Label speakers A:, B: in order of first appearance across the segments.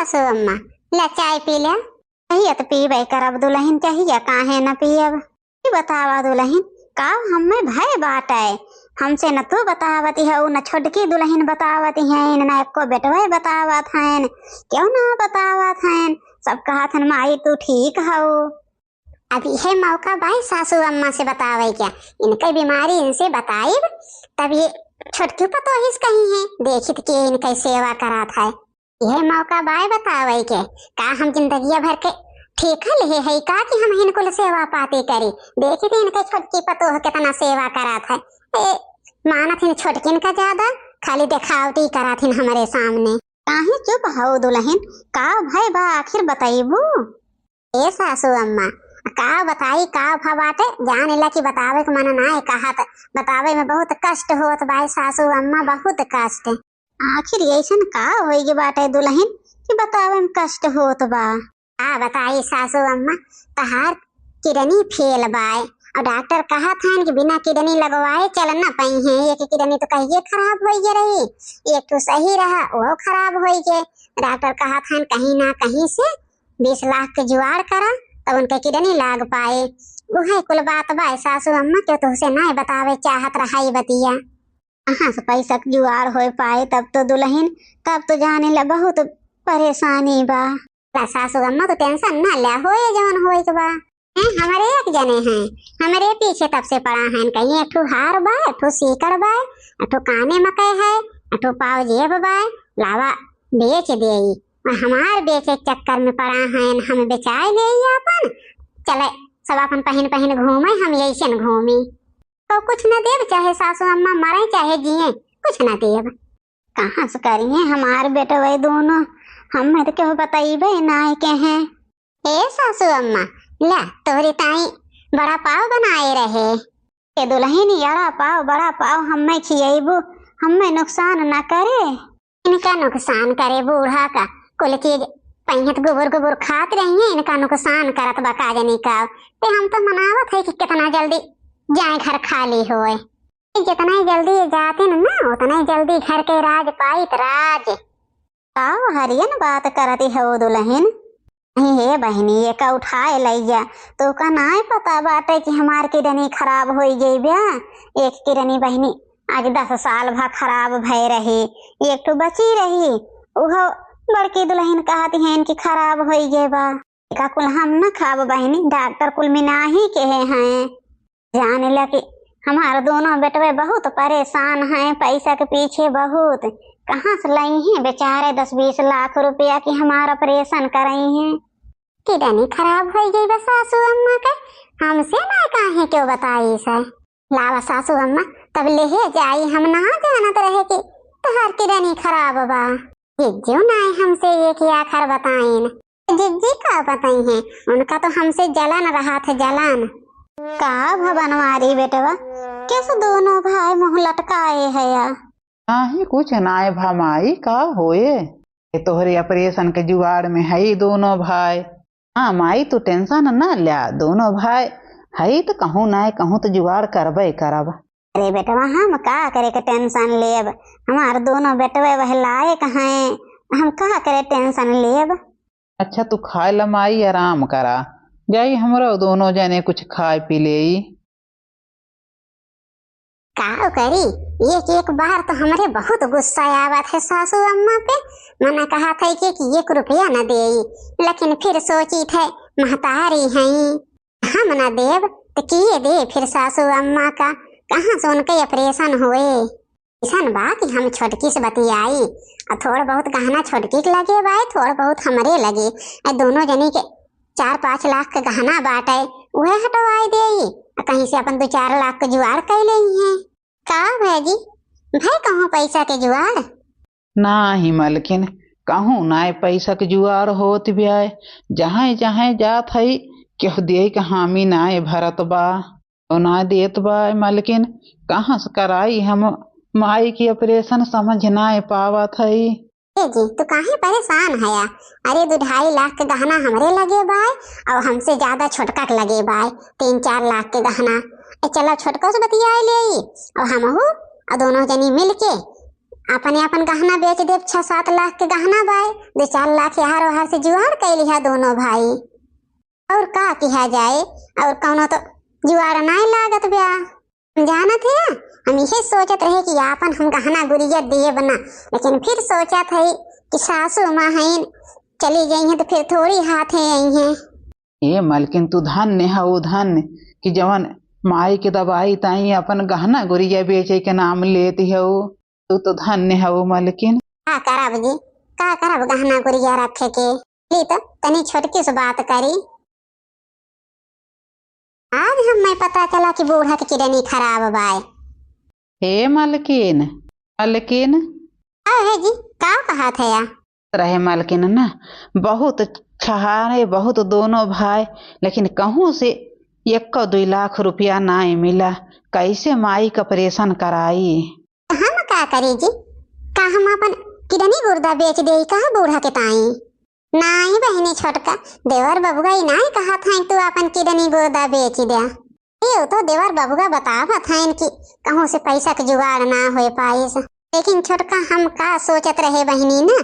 A: सासू अम्मा ले चाय पी ले। चाहिए तो पीबे करब दुल्हन, चाहिए काहे न पियब। बतावा दुल्हन का हमें भय बाटे, हमसे न तू बतावती है न छोटकी दुल्हन बतावती है न एको बेटवा बतावत है, क्यों ना बतावत है। सब कहत हन माई तू ठीक हो। अब यह मौका भाई सासू अम्मा से बतावे क्या, इनके बीमारी इनसे बताई तब ये छोटकी पतोहिस कहीं है देखित के इनके सेवा करात है। यह मौका बाय बतावे के का हम जिंदगी भर के ठीक है का कि हम इनको सेवा पाती करी। देखी थी इनके छोटकी पतोह कितना सेवा करात है। मानत इन छोटकिन का ज्यादा खाली दिखावटी करात हिन हमारे सामने। काहे चुप हो दुल्हन, का भय बा आखिर बताइबू। ए सासू अम्मा का बताई का भवाटे, जान ला कि बतावे के मन ना कहत, बतावे में बहुत कष्ट होत बा सासू अम्मा, बहुत कष्ट। आखिर ऐसन का होई बाटे दुल्हन कि बतावे में कष्ट होत बा। आ बताई सासू अम्मा, तहार किडनी फेल बाय और डॉक्टर कहा था कि बिना किडनी लगवाए चल ना पाई है। एक किडनी तो कहिए खराब हो गई रही, एक तो सही रहा वो खराब हो गए। डॉक्टर कहा था कहीं ना कहीं से 20 लाख के जुगाड़ करा तब उनके किडनी लाग पाए। वह कुल बात बा सासू अम्मा क्यों तुझसे ना बतावे चाहत रहा बतिया। कहाँ से पैसा जुगाड़ हो पाए तब तो दुल्हन, तब तो जाने ला बहुत परेशानी बा। सासू अम्मा तो टेंशन ना ले, होए जवन होए के बा। हमारे एक जने हैं, हमारे पीछे तब से पड़ा है, कहीं एक ठो हार बा, एक ठो सीकर बा, एक ठो काने मकई है, एक ठो पाव जेब बा, लावा बेच देई। हमार बेचे चक्कर में पड़ा है, हम बेचाए दे अपन चले सब अपन पहन पहन घूमे, हम ऐसे घूमी तो कुछ न देव, चाहे सासू अम्मा मरे चाहे जिए कुछ न देव। कहाँ से करिए हमारे बेटे वही दोनों, हम तो क्यों बताइबे ना के हैं। ए सासू अम्मा ला तोरी ताई बड़ा पाव बनाए रहे के दुल्हन, यारा पाव बड़ा पाव हमें खिएबू, हमें नुकसान न करे। इनका नुकसान करे बूढ़ा का कुल चीज पहियत गोबर गोबर खात रही है, इनका नुकसान करत बका जनी का। हम तो मनावत है कि कितना जल्दी जाए घर खाली होए, जितना ही जल्दी जाते ना उतना ही जल्दी घर के राज पाइत राज। आओ हरियन बात करती है वो दुल्हन। हे बहनी ये का उठाए लई जा, तो का ना पता बाटे कि हमार किडनी खराब हो गई ब्या। एक किडनी बहनी आज 10 साल भा खराब भय रही, एक तो बची रही, वो बड़की दुल्हन कहती है इनकी खराब हो गई बा। का कुल हम न खाब बहनी, डॉक्टर कुल मिना ही कहे हैं। जाने लगे हमारे दोनों बेटवे बहुत परेशान हैं, पैसा के पीछे बहुत, कहाँ से लाई हैं बेचारे 10-20 लाख रुपया की हमारा ऑपरेशन कराई हैं। किडनी खराब हो गई बस सासू अम्मा के, हमसे ना काहे क्यों बताई सर। लावा सासू अम्मा तब ले जाई, हम ना जानत रहे कि तोहर किडनी खराब बा। जिज्जू ना हमसे ये क्या खर बताइन, जिज्जी का बताई है, उनका तो हमसे जलन रहा था जलन। का भवनवारी बेटवा कैसे दोनों भाई मुँह लटकाए है या।
B: नहीं कुछ नाय भाई का होए, ये तोहरे ऑपरेशन के जुगाड़ में है दोनों भाई। हाँ माई तू टेंशन ना लिया, दोनों भाई है तो कहूँ ना कहूँ तो जुगाड़ करबे करब।
A: अरे बेटवा हम का करे के टेंशन लेब, हमारे दोनों बेटवे वह लायक हैं, हम का करे टेंशन लेब।
B: अच्छा तू खाए ला माई आराम करा, जाई हमरो दोनों जने कुछ खाए पी ले।
A: का करी एक बार तो हमारे बहुत गुस्सा आवत है सासू अम्मा पे। मैंने कहा था कि 1 रुपया न दे, लेकिन फिर सोची थे महतारी हैं हम न देव तो किए दे। फिर सासू अम्मा का कहाँ से उनके ऑपरेशन हुए, ऐसा बा कि हम छोटकी से बतियाई और थोड़ा बहुत गहना छोटकी के लगे बाय, थोड़ा बहुत हमारे लगे, दोनों जनी के 4-5 लाख के गहना बाटे वह हटवाई दे, कहीं से अपन 2-4 लाख के जुगाड़ कर ले हैं। का भाजी भाई कहूँ पैसा के जुगाड़
B: ना ही मलकिन कहूँ ना पैसा के जुगाड़ होत ब्याय, जहाँ जहाँ जात है क्यों दे के हामी ना भरत बा तो ना देत बा मलकिन, कहाँ से कराई हम माई की ऑपरेशन समझ ना पावत है।
A: जी तो काहे परेशान है या? अरे 2-2.5 लाख के गहना हमरे लगे बाय और हमसे ज्यादा छोटका के लगे बाय 3-4 लाख के गहना। चलो छोटका से बतिया ले और हम और दोनों जनी मिल के अपने अपन गहना बेच दे, 6-7 लाख के गहना बाय, 2-4 लाख यहाँ वहां से जुगाड़ कैली है दोनों भाई। और का किया जाए, और कौनो तो जुआर नहीं लागत ब्या। जानत है हम यही सोचत रहे कि आपन हम गहना गुड़िया दिए बना, लेकिन फिर सोचा था कि सासू माँ हैं चली गई हैं तो फिर थोड़ी हाथ है आई हैं।
B: ए मालकिन तू धन्य हऊ धन्य कि जवन माई के दवाई ताई अपन गहना गुड़िया बेचे के नाम लेती हऊ। तू तो धन्य हऊ मालकिन।
A: का करब जी, का करब गहना गुड़िया रखे के ली तो तनी छोटकी से बात करी। आज हमें पता चला कि बूढ़ा की किडनी खराब बाय।
B: हे मालकिन मालकिन
A: है जी, का कहा था या
B: रहे मालकिन ना बहुत छहारे बहुत दोनों भाई, लेकिन कहूँ से 1-2 लाख रुपया नहीं मिला, कैसे माई का ऑपरेशन कराई।
A: हम का करी जी, का हम अपन किडनी गुर्दा बेच दे कहा बूढ़ा के ताई। नहीं बहनी छोटका देवर बबुआ ही नहीं कहा था तू अपन किडनी गुर्दा बेच दे। ये तो देवर बबुआ बतावा था कि कहूँ से पैसा के जुगाड़ ना हो पाइस। लेकिन छोटका हम का सोचत रहे बहनी ना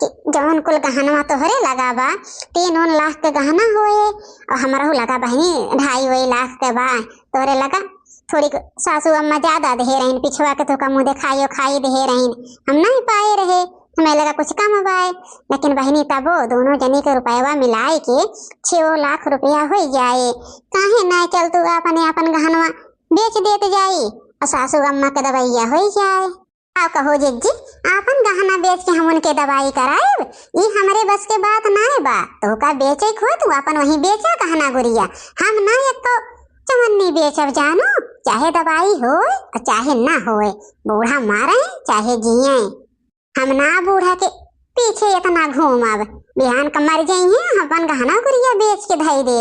A: कि जवन कुल गहनवा तोहरे लगा बा 3 लाख के गहना होए और हमारा लगा बहनी 2.5 लाख के बा, तोहरे लगा थोड़ी सासू अम्मा ज्यादा दे रही, पिछवा के तो मुँह दिखाइयो खाई दे रही, हम नहीं पाए रहे, हमें लगा कुछ कम बाय। लेकिन बहनी तब दोनों जनी के रुपया मिलाए के 6 लाख रुपया हो जाए, काहे ना चल तू अपने अपन गहनवा बेच देते जाई और सासू अम्मा के दवाइया हो जाए। आप कहो जी आपन गहना बेच के हम उनके दवाई कराए, ये हमारे बस के बात ना बा। तो का बेचे खो तू अपन वही बेचा गहना गुड़िया, हम ना एक तो चवन्नी बेचब जानो, चाहे दवाई हो चाहे ना होए, बूढ़ा मारे चाहे जिये, हम ना बूढ़ा के पीछे इतना घूमब, बिहान का मर जाइए अपन गहना गुड़िया बेच के धई दे।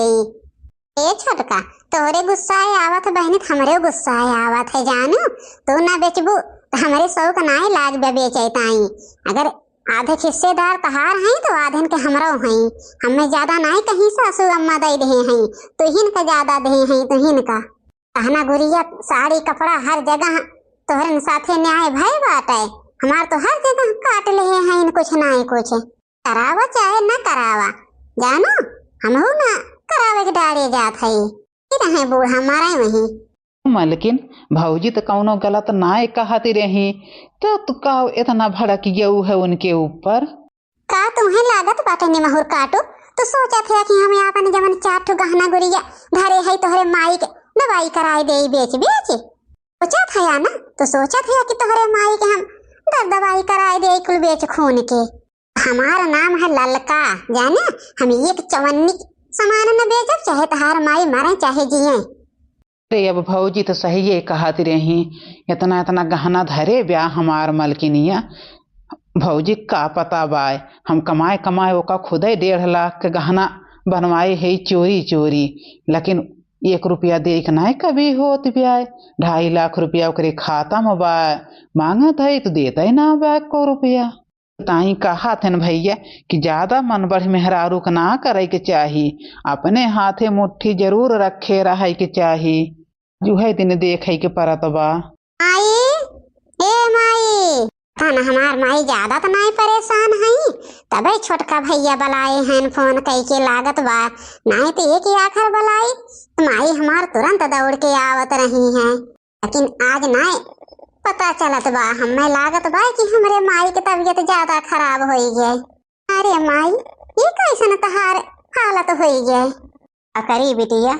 A: ए छोटका तोरे गुस्सा आवत बहनी, हमरे गुस्सा आवत है जानू, तू ना बेचबू तो हमारे शौक नाई लाग बेचे ताई। अगर आधे हिस्सेदार तहार हैं तो आधे के हमरो हैं, हमें ज्यादा नाई कहीं सासू अम्मा दे दे हैं, तुहिन का ज्यादा दे हैं, तुहिन का गहना गुड़िया साड़ी कपड़ा हर जगह तोहरन साथे न्याय भय बाटे, हमार तो हर जगह काट ले हैं, कुछ ना कुछ करावा चाहे न करावा जानो, हम ना करावे के डारे जात है रहे बूढ़ा मारे वही।
B: मालकिन भौजी तो कौनो गलत नाय कहती रही, तो तू का इतना भड़क गयू है उनके ऊपर।
A: का तुम्हें लागत बाटे निमहुर काटो, तो सोचा था कि हमें अपन जवन 4 गहना गुड़िया धरे है तोहरे माई के दवाई कराए दे बेच बेच, सोचा था या ना, तो सोचा था कि तोहरे माई के हम दवाई कराए दे कुल बेच खून के। हमारा नाम है ललका जाने, हम एक चवन्नी सामान न बेचब, चाहे तहार माई मारे चाहे जिये।
B: अरे अब भौजी तो सही ये कहती रही, इतना इतना गहना धरे ब्याह हमार मलकिनिया, भौजी का पता बाय हम कमाए कमाए ओका खुद ही 1.5 लाख के गहना बनवाए है चोरी चोरी, लेकिन 1 रुपया देख नहीं कभी होत ब्याह, 2.5 लाख रुपया ओकरे खाता में बा, मांगत है तो देता ही ना बा 1 रुपया। ताई कहा थे भैया कि ज्यादा मन बढ़ मेहरारू के ना करे के चाही, अपने हाथे मुट्ठी जरूर रखे रहे के चाही, जुहे दिन देखे के परत बा।
A: माई ए माई खाना हमार माई ज्यादा तो नहीं परेशान है, तबे छोटका भैया बुलाए हैं फोन कई के लागत बा, नहीं तो एक ही आखिर बुलाई तो माई हमार तुरंत दौड़ के आवत रही हैं, लेकिन आज नहीं पता चलत बा, हमें लागत बा कि हमरे माई की तबीयत ज्यादा खराब हो गई। अरे माई ये कैसन तहार हालत हो गई। करी बिटिया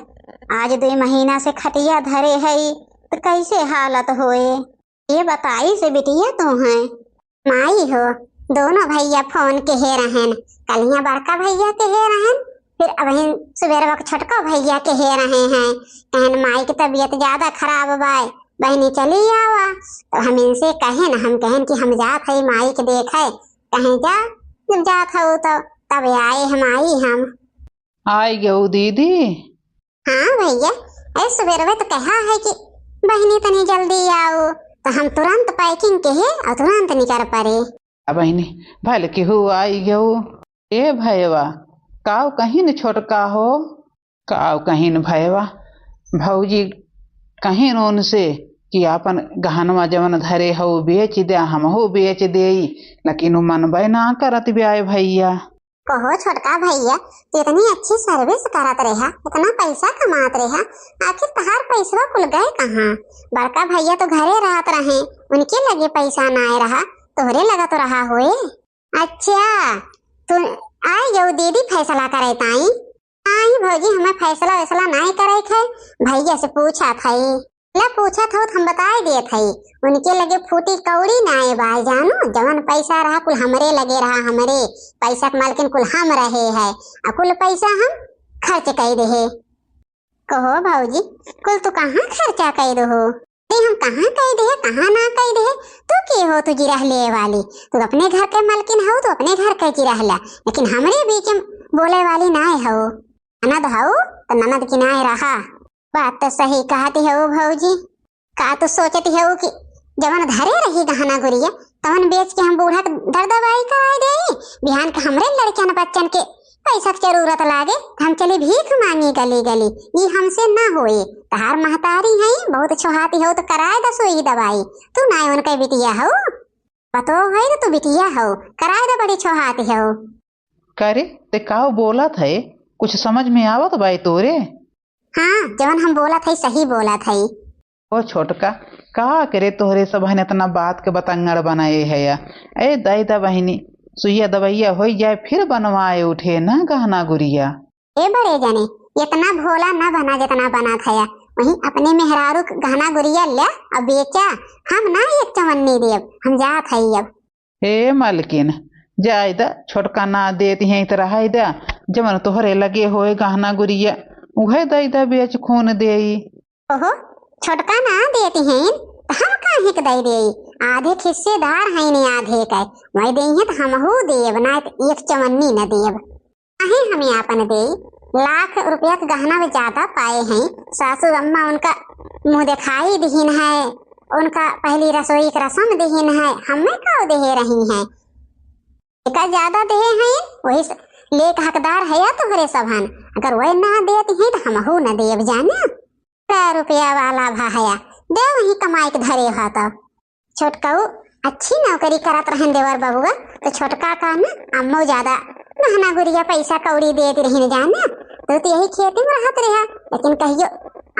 A: आज 2 महीना से खटिया धरे है तो कैसे हालत होए, ये बताई से बिटिया तू है। माई हो दोनों भैया फोन के हे रहन, कलिया बड़का भैया के हे रहन, फिर अब सुबेर वक्त छोटका भैया के हे रहे हैं, कहन माई की तबीयत ज्यादा खराब बा, बहनी चली आवा, तो हम इनसे कहे ना, हम कहन कि हम जात है माई के देखे, कहें जा जब जात हो तो तब आए हम आई हम
B: आई गऊ दीदी।
A: हाँ भैया ऐसे सवेरे तो कहा है कि बहनी तनी जल्दी आओ, तो हम तुरंत पैकिंग के है और तुरंत निकल पड़े।
B: बहनी भल के हो आई गऊ। ए भैया काव कहीं न छोटका हो, काव कहीं न भैया भौजी कहीं उनसे कि अपन गहनवा जवन धरे हो बेच दे, हमहू बेच दे, लेकिन वो मनबे ना करत ब्याय भैया।
A: कहो छोटका भैया, तू इतनी अच्छी सर्विस करत रहा, इतना पैसा कमात रहा, आखिर तहार पैसा कुल गए कहाँ? बड़का भैया तो घरे रहत रहे, उनके लगे पैसा ना आए रहा, तोहरे लगा तो रहा होए। अच्छा तू आई जो दीदी फैसला करे ताई? आई भौजी, हमें फैसला वैसला नहीं करे थे, भैया से पूछा था, पूछा था तो हम बताए दिए थे, उनके लगे फूटी कौड़ी ना आए भाई जानो, जवन पैसा रहा कुल हमरे लगे रहा, हमरे पैसा के मालकिन कुल हम रहे है, कुल पैसा हम खर्च कर दे। कहो भौजी, कुल तू कहाँ खर्चा कर दो? हम कहाँ कह दे, कहाँ ना कह दे? तू के हो, तू जिरह ले वाली, तू अपने घर के मालकिन हो, तो अपने घर के जिरह ला, लेकिन हमरे बीच में बोले वाली ना हो। ननद हो तो ननद की ना रहा। बात तो सही कहती है वो भौजी। का तो सोचती है वो कि जवन धरे रही गहना गुड़िया तवन बेच के हम बूढ़ा दर दवाई कराए दे, बिहान के हमरे लड़कियन बच्चन के पैसा की जरूरत लागे हम चली भीख मांगी गली गली, ये हमसे ना होए। तहार महतारी है बहुत छोहाती हो तो कराए दा सुई दवाई, तू ना उनके बिटिया हो, पतो है तो तू बिटिया हो, कराए दा बड़ी छोहाती हो।
B: करे ते का बोला थे, कुछ समझ में आवत बाई तोरे?
A: हाँ जवन हम बोला था सही बोला था।
B: ओ छोटका का करे तोहरे सब है इतना बात के बतंगड़ बनाए है या? ए दाई दा बहिनी सुइया दवाइया हो जाए फिर बनवाए उठे ना गहना गुड़िया।
A: ए बड़े जने इतना भोला ना बना जितना बना खाया, वहीं अपने मेहरारू गहना गुड़िया ले अब बेचा, हम ना एक चवन्नी देव, हम जात है अब।
B: हे मालकिन जाए दा, छोटका ना देती है तो रहा दा, जमन तोहरे लगे होए गहना गुड़िया उहे दई दा बेच खून दे।
A: ओहो छोटका ना देती हैं तो हम काहे के दई दे, आधे हिस्सेदार हैं ने आधे के वही दे हैं तो हमहू देव, ना तो एक चवन्नी न देव। काहे हमें आपन दे, लाख रुपया का गहना भी ज्यादा पाए हैं, सासू अम्मा उनका मुंह दिखाई दिहीन है, उनका पहली रसोई का रसम दिहीन है, हमें का दे रही हैं, का ज्यादा दे हैं वही लेक हकदार है या तोहरे सबहन, अगर वही ना देती हैं तो हमहू न देव जाने। रुपया वाला भाया दे वही कमाई के धरे हो तो छोटका अच्छी नौकरी करत रहन देवर बबुआ, तो छोटका का ना अम्मो ज्यादा गहना गुड़िया पैसा कौड़ी देती रही जाने, तो यही खेती में रहत रहा, लेकिन कहियो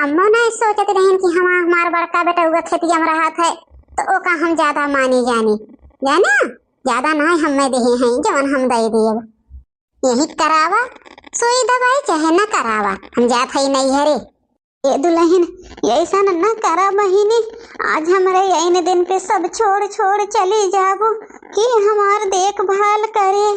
A: अम्मो ना सोचते रहन कि हम हमार बड़का बेटा हुआ खेती में रहा है तो ओका हम ज्यादा मानी जानी जाना, ज्यादा ना हमें दे हैं जवन हम दे दिए, यही करावा सुई दवाई चाहे न करावा, हम जात है नहीं हरे। ये दुल्हन ऐसा न करा बहिनी, आज हमारे यही दिन पे सब छोड़ छोड़ चली जाबो कि हमार देखभाल करे।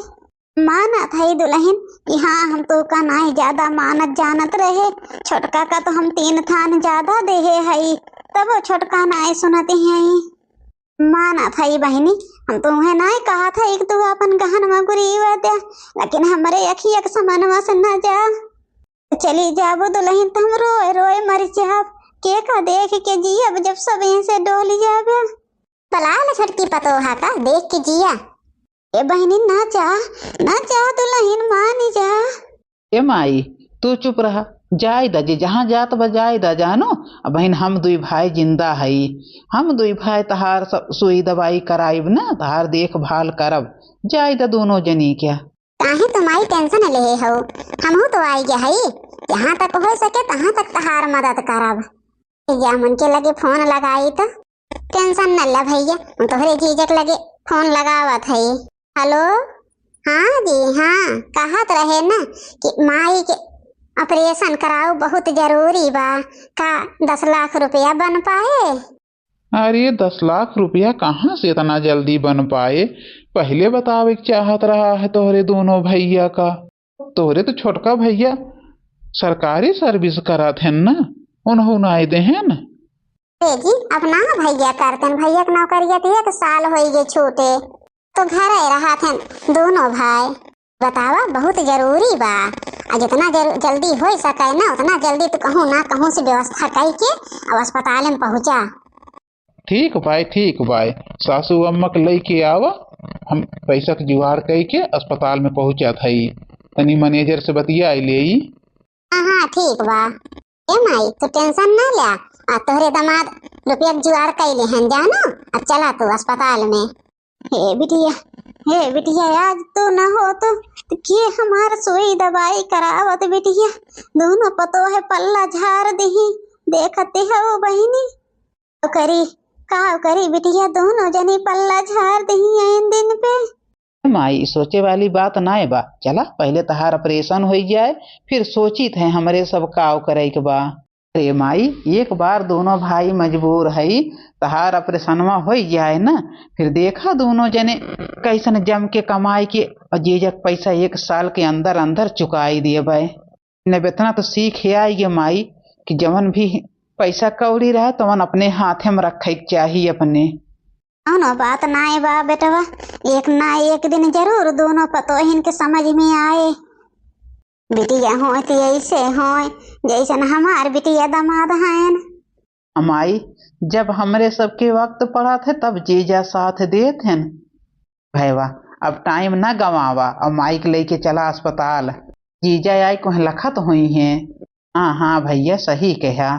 A: माना था दुल्हन कि हाँ हम तो का ना ज्यादा मानत जानत रहे, छोटका का तो हम 3 थान ज्यादा देहे है, तब वो छोटका ना सुनते हैं। माना था बहिनी, हम तुम्हें ना कहा था एक तो अपन गहनवा गुड़िया दे, लेकिन हमारे अखिया के समानवा से न जा, चली जाबो दुल्हन तुम रोए रोए मर जाब, के का देख के जिया जब सब यहीं से डोल जाबे। पला न छटकी पतोहा का देख के जिया। ए बहिनी ना जा दुल्हन मानी जा।
B: ए माई तू चुप रहा, जाय दा जे जहाँ जात बजाय दा जानो। अब बहन हम दुई भाई जिंदा हई, हम दुई भाई तहार सब सुई दवाई कराइब ना, तहार देखभाल करब, जाय दा दोनों जनी क्या।
A: काहे तुम्हारी टेंशन ले हो, हमहू तो आई गया हई, जहाँ तक हो सके तहाँ तक तहार मदद करब। या उनके लगे फोन लगाई तो टेंशन न ल भैया, तोहरे जीजक लगे फोन लगावत हई। हेलो हाँ जी हाँ, कहत रहे ना कि माई के ऑपरेशन कराओ बहुत जरूरी बा, का 10 लाख रुपया बन पाए?
B: अरे 10 लाख रुपया कहाँ से इतना जल्दी बन पाए, पहले बतावे चाहत रहा है तोहरे दोनों भैया का। तोहरे तो छोटका भैया सरकारी सर्विस करत हैं ना, उन्होंने आए दे हैं ना।
A: जी अपना भैया करते, भैया की नौकरिया तो 1 साल हो गए छूटे, तो घर रहा थे दोनों भाई। बतावा बहुत जरूरी बा, जितना जल्दी हो सके ना उतना जल्दी तो कहूँ ना कहूँ से व्यवस्था करके अब अस्पताल में पहुँचा।
B: ठीक भाई सासू अम्मा के लेके आवा, हम पैसा के जुगाड़ करके अस्पताल में पहुँचा था, तनी मैनेजर से बतिया ले।
A: हाँ ठीक बा। ए माई तो टेंशन ना ले, आ तोहरे दामाद रुपया के जुगाड़ कैले हैं जानो। अब चला तू अस्पताल में। हे बिटिया आज तो न हो तो के हमार सुई दवाई करावत बिटिया। दोनों पतो है पल्ला झाड़ दही देखते है वो बहिनी। का करी बिटिया दोनों जनी पल्ला झाड़ दही ऐन दिन पे।
B: माई सोचे वाली बात ना है बा। चला पहले तहार ऑपरेशन हो जाए फिर सोची थे हमरे सब काव करे के बा। अरे माई एक बार दोनों भाई मजबूर है तहार ऑपरेशनवा हो जाए ना फिर देखा दोनों जने कैसन जम के कमाई के और जे जक पैसा 1 साल के अंदर अंदर चुकाई दिए भाई। न बेतना तो सीख आई गे माई कि जवन भी पैसा कौड़ी रहा तो अपने हाथे में रखे के चाहिए अपने।
A: दोनों बात ना है बा बेटवा। एक ना एक दिन जरूर दोनों पतोहिन के समझ में आए। बिटिया हो तो ऐसे हो जैसन हमार बिटिया दामाद हैं।
B: हमाई जब हमरे सबके वक्त पड़ा थे तब जीजा साथ देत हैं भैया। अब टाइम ना गवावा और माइक लेके चला अस्पताल। जीजा आई को लखत हुई हैं। हाँ हाँ भैया सही कहा।